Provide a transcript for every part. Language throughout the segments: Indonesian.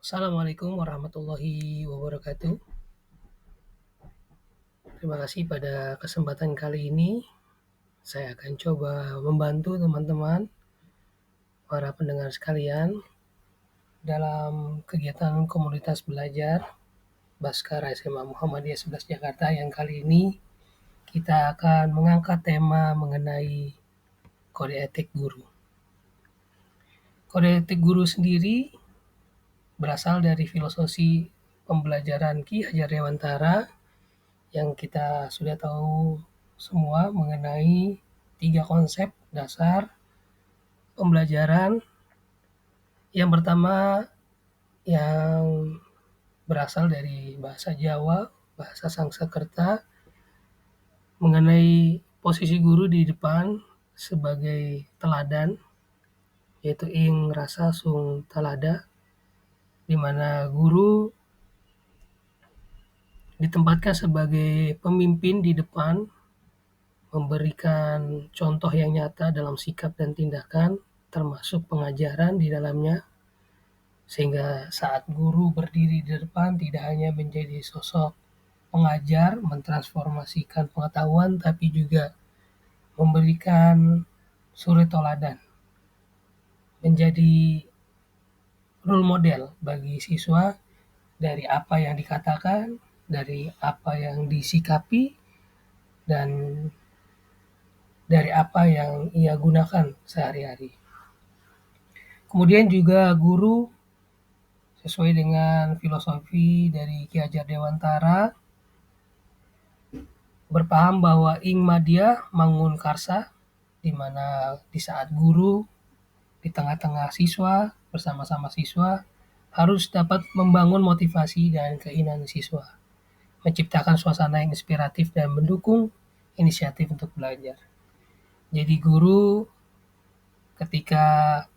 Assalamualaikum warahmatullahi wabarakatuh. Terima kasih pada kesempatan kali ini, saya akan coba membantu teman-teman, para pendengar sekalian, dalam kegiatan komunitas belajar Baskara SMA Muhammadiyah 11 Jakarta yang kali ini kita akan mengangkat tema mengenai kode etik guru. Kode etik guru sendiri berasal dari filosofi pembelajaran Ki Hajar Dewantara yang kita sudah tahu semua mengenai 3 konsep dasar pembelajaran. Yang pertama yang berasal dari bahasa Jawa, bahasa Sangsekerta, mengenai posisi guru di depan sebagai teladan, yaitu ing rasa sung talada, di mana guru ditempatkan sebagai pemimpin di depan, memberikan contoh yang nyata dalam sikap dan tindakan, termasuk pengajaran di dalamnya, sehingga saat guru berdiri di depan tidak hanya menjadi sosok pengajar, mentransformasikan pengetahuan, tapi juga memberikan suri toladan, menjadi role model bagi siswa dari apa yang dikatakan, dari apa yang disikapi, dan dari apa yang ia gunakan sehari-hari. Kemudian juga guru sesuai dengan filosofi dari Ki Hajar Dewantara berpaham bahwa ing madya mangun karsa, di mana di saat guru di tengah-tengah siswa, bersama-sama siswa, harus dapat membangun motivasi dan keinginan siswa, menciptakan suasana yang inspiratif dan mendukung inisiatif untuk belajar. Jadi guru ketika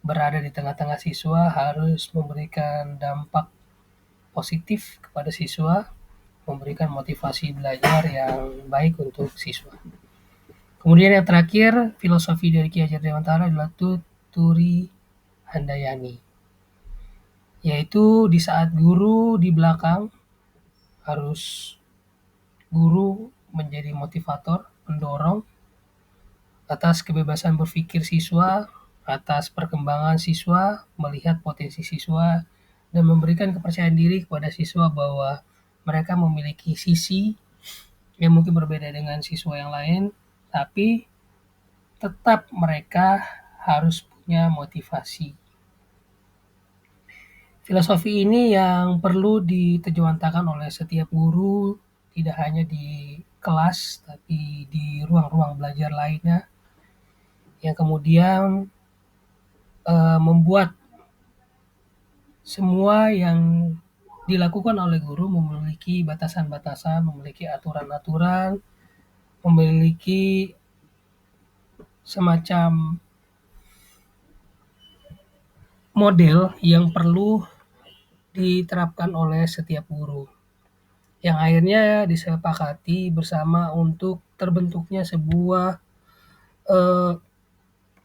berada di tengah-tengah siswa harus memberikan dampak positif kepada siswa, memberikan motivasi belajar yang baik untuk siswa. Kemudian yang terakhir, filosofi dari Ki Hajar Dewantara adalah Tuturi Handayani, yaitu di saat guru di belakang, harus guru menjadi motivator, pendorong atas kebebasan berpikir siswa, atas perkembangan siswa, melihat potensi siswa, dan memberikan kepercayaan diri kepada siswa bahwa mereka memiliki sisi yang mungkin berbeda dengan siswa yang lain, tapi tetap mereka harus punya motivasi. Filosofi ini yang perlu diterjemahkan oleh setiap guru, tidak hanya di kelas, tapi di ruang-ruang belajar lainnya, yang kemudian membuat semua yang dilakukan oleh guru memiliki batasan-batasan, memiliki aturan-aturan, memiliki semacam model yang perlu diterapkan oleh setiap guru, yang akhirnya disepakati bersama untuk terbentuknya sebuah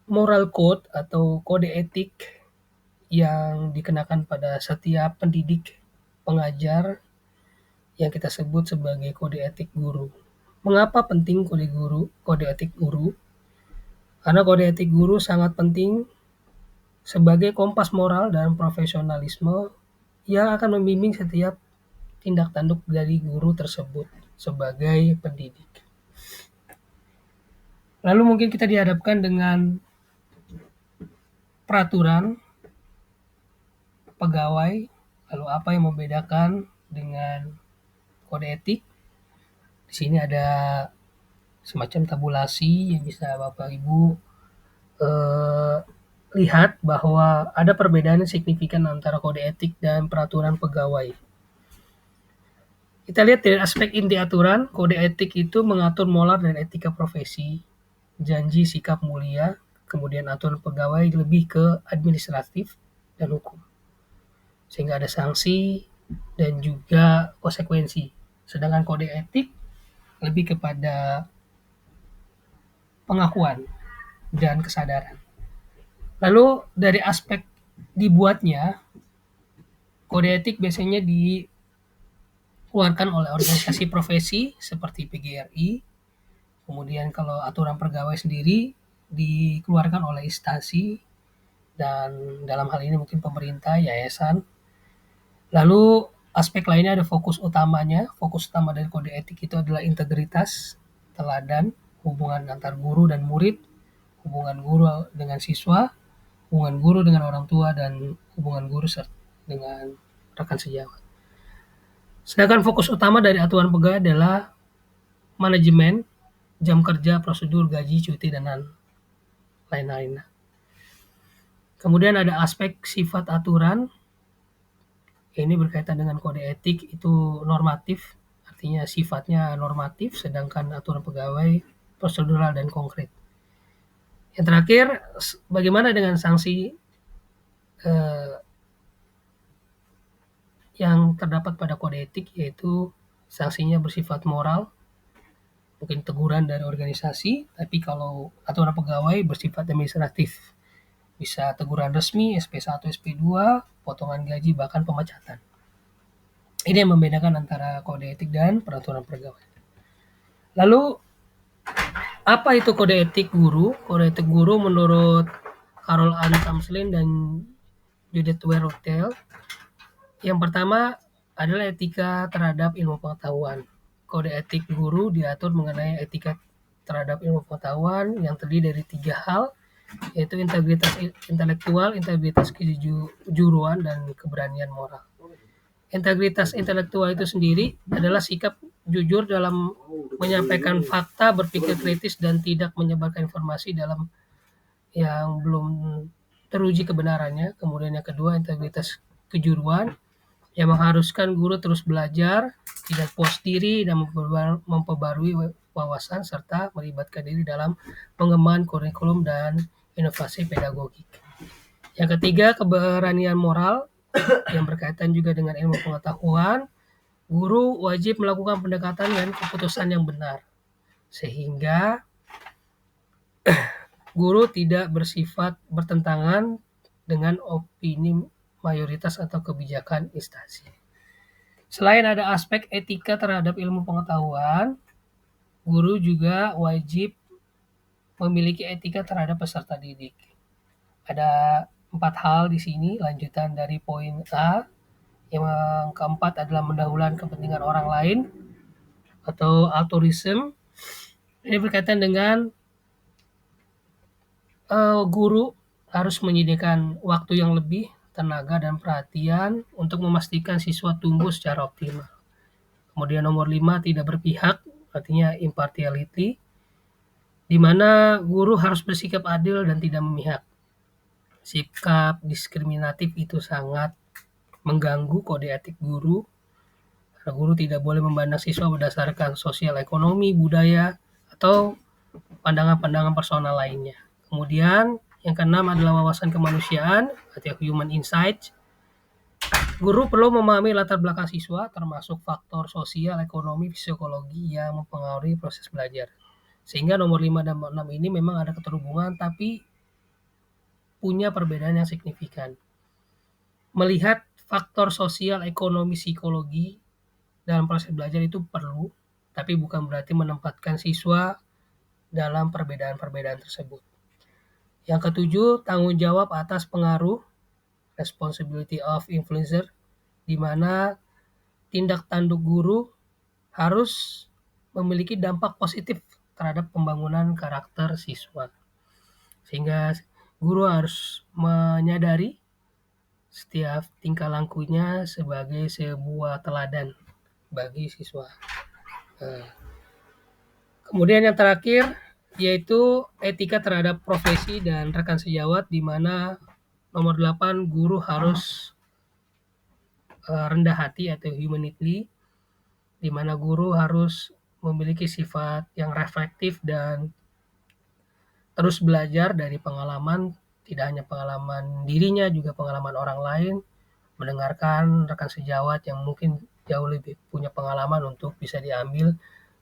moral code atau kode etik yang dikenakan pada setiap pendidik, pengajar, yang kita sebut sebagai kode etik guru. Mengapa penting kode etik guru? Karena kode etik guru sangat penting sebagai kompas moral dan profesionalisme yang akan membimbing setiap tindak tanduk dari guru tersebut sebagai pendidik. Lalu mungkin kita dihadapkan dengan peraturan pegawai, lalu apa yang membedakan dengan kode etik? Di sini ada semacam tabulasi yang bisa Bapak Ibu lihat bahwa ada perbedaan yang signifikan antara kode etik dan peraturan pegawai. Kita lihat dari aspek inti aturan, kode etik itu mengatur moral dan etika profesi, janji sikap mulia, kemudian aturan pegawai lebih ke administratif dan hukum, sehingga ada sanksi dan juga konsekuensi. Sedangkan kode etik lebih kepada pengakuan dan kesadaran. Lalu dari aspek dibuatnya, Kode etik biasanya dikeluarkan oleh organisasi profesi seperti PGRI, kemudian kalau aturan pegawai sendiri dikeluarkan oleh instansi dan dalam hal ini mungkin pemerintah, yayasan. Lalu aspek lainnya ada fokus utama dari kode etik itu adalah integritas, teladan, hubungan antar guru dan murid, hubungan guru dengan siswa, hubungan guru dengan orang tua, dan hubungan guru dengan rekan sejawat. Sedangkan fokus utama dari aturan pegawai adalah manajemen, jam kerja, prosedur, gaji, cuti, dan lain-lain. Kemudian ada aspek sifat aturan. Ini berkaitan dengan kode etik itu normatif, artinya sifatnya normatif, sedangkan aturan pegawai prosedural dan konkret. Yang terakhir, bagaimana dengan sanksi yang terdapat pada kode etik, yaitu sanksinya bersifat moral, mungkin teguran dari organisasi, tapi kalau aturan pegawai bersifat administratif, bisa teguran resmi, SP1, SP2, potongan gaji, bahkan pemecatan. Ini yang membedakan antara kode etik dan peraturan pegawai. Lalu, apa itu kode etik guru? Kode etik guru menurut Carol Ann Tamslin dan Judith Wertel, yang pertama adalah etika terhadap ilmu pengetahuan. Kode etik guru diatur mengenai etika terhadap ilmu pengetahuan yang terdiri dari 3 hal, yaitu integritas intelektual, integritas kejujuran, dan keberanian moral. Integritas intelektual itu sendiri adalah sikap jujur dalam menyampaikan fakta, berpikir kritis, dan tidak menyebarkan informasi dalam yang belum teruji kebenarannya. Kemudian yang kedua, integritas kejujuran yang mengharuskan guru terus belajar, tidak puas diri, dan memperbarui wawasan, serta melibatkan diri dalam pengembangan kurikulum dan inovasi pedagogik. Yang ketiga, keberanian moral yang berkaitan juga dengan ilmu pengetahuan. Guru wajib melakukan pendekatan dan keputusan yang benar, sehingga guru tidak bersifat bertentangan dengan opini mayoritas atau kebijakan instansi. Selain ada aspek etika terhadap ilmu pengetahuan, guru juga wajib memiliki etika terhadap peserta didik. Ada 4 hal di sini, lanjutan dari poin A. Yang keempat adalah mendahulukan kepentingan orang lain atau altruism. Ini berkaitan dengan guru harus menyediakan waktu yang lebih, tenaga, dan perhatian untuk memastikan siswa tumbuh secara optimal. Kemudian nomor 5, tidak berpihak, artinya impartiality, di mana guru harus bersikap adil dan tidak memihak. Sikap diskriminatif itu sangat mengganggu kode etik guru. Karena guru tidak boleh memandang siswa berdasarkan sosial ekonomi, budaya, atau pandangan-pandangan personal lainnya. Kemudian yang keenam adalah wawasan kemanusiaan atau human insight. Guru perlu memahami latar belakang siswa, termasuk faktor sosial, ekonomi, psikologi yang mempengaruhi proses belajar. Sehingga nomor 5 dan 6 ini memang ada keterhubungan, tapi punya perbedaan yang signifikan. Melihat faktor sosial, ekonomi, psikologi dalam proses belajar itu perlu, tapi bukan berarti menempatkan siswa dalam perbedaan-perbedaan tersebut. Yang ketujuh, tanggung jawab atas pengaruh, responsibility of influencer, di mana tindak tanduk guru harus memiliki dampak positif terhadap pembangunan karakter siswa. Sehingga guru harus menyadari setiap tingkah lakunya sebagai sebuah teladan bagi siswa. Kemudian yang terakhir yaitu etika terhadap profesi dan rekan sejawat, di mana nomor 8, guru harus rendah hati atau humanity, di mana guru harus memiliki sifat yang reflektif dan terus belajar dari pengalaman, tidak hanya pengalaman dirinya, juga pengalaman orang lain, mendengarkan rekan sejawat yang mungkin jauh lebih punya pengalaman untuk bisa diambil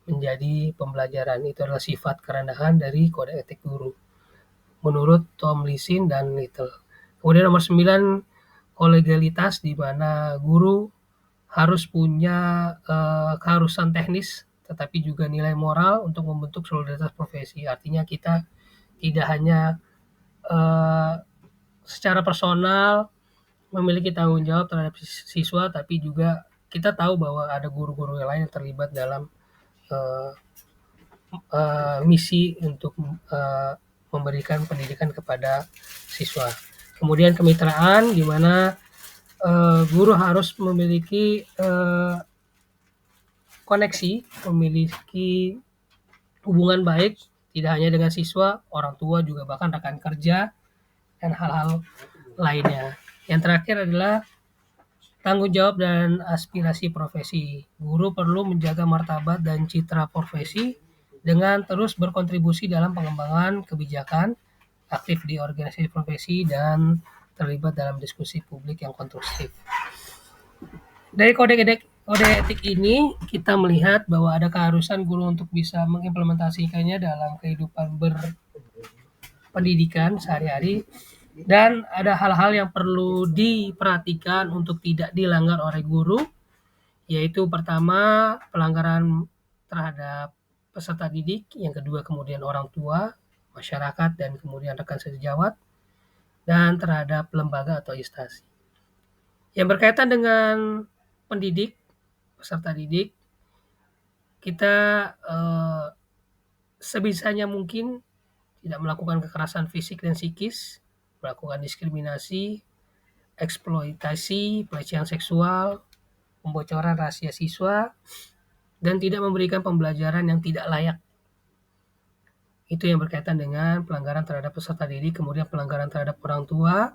menjadi pembelajaran. Itu adalah sifat kerendahan dari kode etik guru menurut Tomlinson dan Little. Kemudian nomor 9, kolegialitas di mana guru harus punya, keharusan teknis, tetapi juga nilai moral untuk membentuk solidaritas profesi. Artinya kita tidak hanya, eee, secara personal memiliki tanggung jawab terhadap siswa, tapi juga kita tahu bahwa ada guru-guru yang lain yang terlibat dalam, eee misi untuk, memberikan pendidikan kepada siswa. Kemudian kemitraan di mana, guru harus memiliki, koneksi, memiliki hubungan baik, tidak hanya dengan siswa, orang tua juga bahkan rekan kerja, dan hal-hal lainnya. Yang terakhir adalah tanggung jawab dan aspirasi profesi. Guru perlu menjaga martabat dan citra profesi dengan terus berkontribusi dalam pengembangan kebijakan, aktif di organisasi profesi, dan terlibat dalam diskusi publik yang konstruktif. Dari kode etik ini kita melihat bahwa ada keharusan guru untuk bisa mengimplementasikannya dalam kehidupan berpendidikan sehari-hari, dan ada hal-hal yang perlu diperhatikan untuk tidak dilanggar oleh guru, yaitu pertama pelanggaran terhadap peserta didik, yang kedua kemudian orang tua, masyarakat, dan kemudian rekan sejawat, dan terhadap lembaga atau instansi. Yang berkaitan dengan pendidik, peserta didik, kita sebisanya mungkin tidak melakukan kekerasan fisik dan psikis, melakukan diskriminasi, eksploitasi, pelecehan seksual, pembocoran rahasia siswa, dan tidak memberikan pembelajaran yang tidak layak. Itu yang berkaitan dengan pelanggaran terhadap peserta didik, kemudian pelanggaran terhadap orang tua,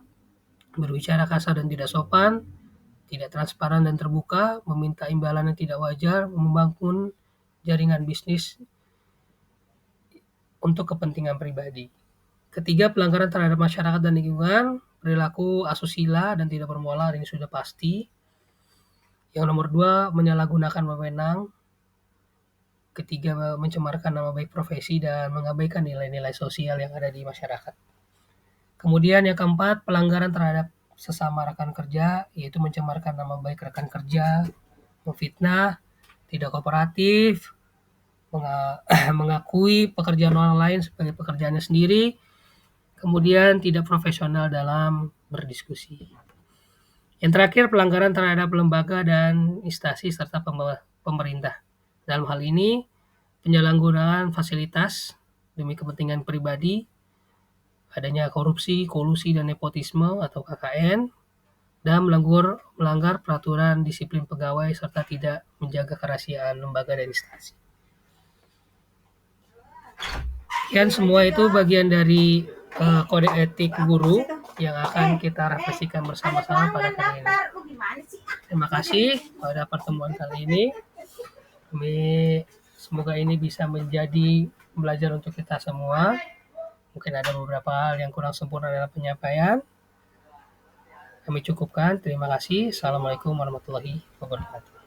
berbicara kasar dan tidak sopan, tidak transparan dan terbuka, meminta imbalan yang tidak wajar, membangun jaringan bisnis untuk kepentingan pribadi. Ketiga, pelanggaran terhadap masyarakat dan lingkungan, perilaku asusila dan tidak bermoral, ini sudah pasti. Yang nomor 2, menyalahgunakan wewenang. Ketiga, mencemarkan nama baik profesi dan mengabaikan nilai-nilai sosial yang ada di masyarakat. Kemudian yang keempat, pelanggaran terhadap sesama rekan kerja, yaitu mencemarkan nama baik rekan kerja, memfitnah, tidak kooperatif, mengakui pekerjaan orang lain sebagai pekerjaannya sendiri, kemudian tidak profesional dalam berdiskusi. Yang terakhir, pelanggaran terhadap lembaga dan instansi serta pemerintah. Dalam hal ini, penyalahgunaan fasilitas demi kepentingan pribadi, adanya korupsi, kolusi, dan nepotisme atau KKN, dan melanggar peraturan disiplin pegawai serta tidak menjaga kerahasiaan lembaga dan instansi. Dan semua itu bagian dari kode etik guru yang akan kita refleksikan bersama-sama pada kali ini. Terima kasih pada pertemuan kali ini. Semoga ini bisa menjadi belajar untuk kita semua. Mungkin ada beberapa hal yang kurang sempurna dalam penyampaian. Kami cukupkan. Terima kasih. Assalamualaikum warahmatullahi wabarakatuh.